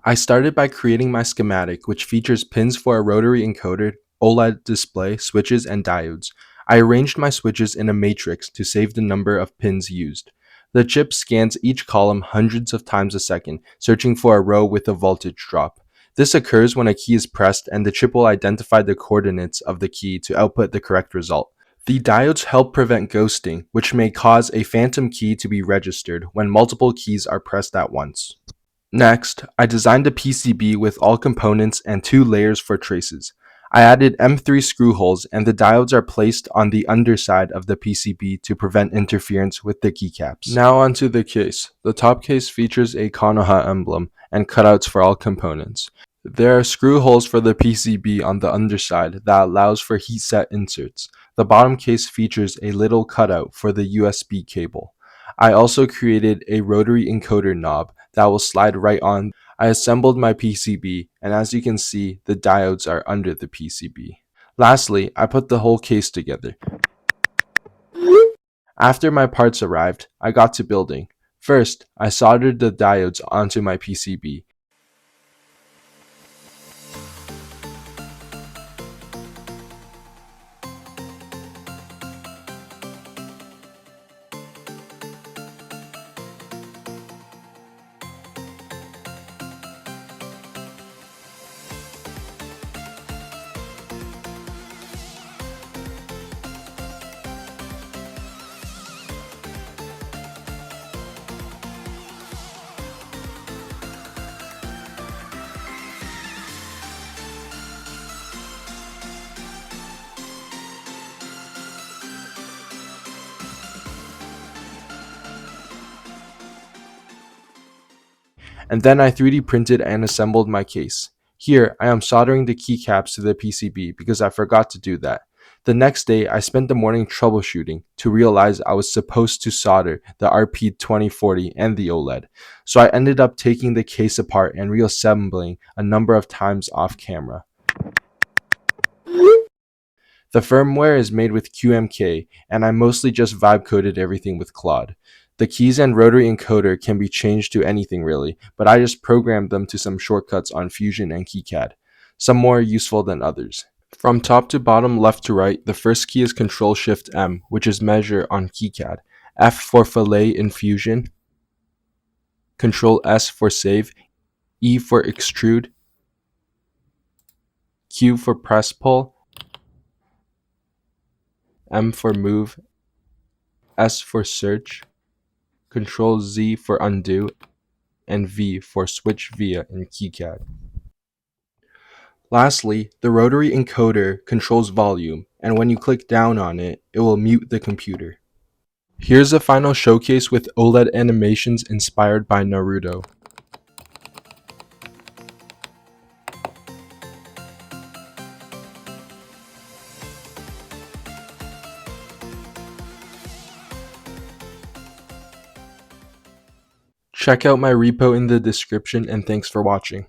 I started by creating my schematic, which features pins for a rotary encoder, OLED display, switches, and diodes. I arranged my switches in a matrix to save the number of pins used. The chip scans each column hundreds of times a second, searching for a row with a voltage drop. This occurs when a key is pressed and the chip will identify the coordinates of the key to output the correct result. The diodes help prevent ghosting, which may cause a phantom key to be registered when multiple keys are pressed at once. Next, I designed a PCB with all components and 2 layers for traces. I added M3 screw holes and the diodes are placed on the underside of the PCB to prevent interference with the keycaps. Now onto the case. The top case features a Konoha emblem and cutouts for all components. There are screw holes for the PCB on the underside that allows for heatset inserts. The bottom case features a little cutout for the USB cable. I also created a rotary encoder knob that will slide right on. I assembled my PCB, and as you can see, the diodes are under the PCB. Lastly, I put the whole case together. After my parts arrived, I got to building. First, I soldered the diodes onto my PCB. And then I 3D printed and assembled my case. Here, I am soldering the keycaps to the PCB because I forgot to do that. The next day, I spent the morning troubleshooting to realize I was supposed to solder the RP2040 and the OLED. So I ended up taking the case apart and reassembling a number of times off camera. The firmware is made with QMK, and I mostly just vibe coded everything with Claude. The keys and rotary encoder can be changed to anything really, but I just programmed them to some shortcuts on Fusion and KeyCAD, some more useful than others. From top to bottom, left to right, the first key is Ctrl-Shift-M, which is measure on KeyCAD, F for fillet in Fusion, Ctrl-S for save, E for extrude, Q for press pull, M for move, S for search, Ctrl Z for undo, and V for switch via in KeyCAD. Lastly, the rotary encoder controls volume, and when you click down on it, it will mute the computer. Here's a final showcase with OLED animations inspired by Naruto. Check out my repo in the description, and thanks for watching.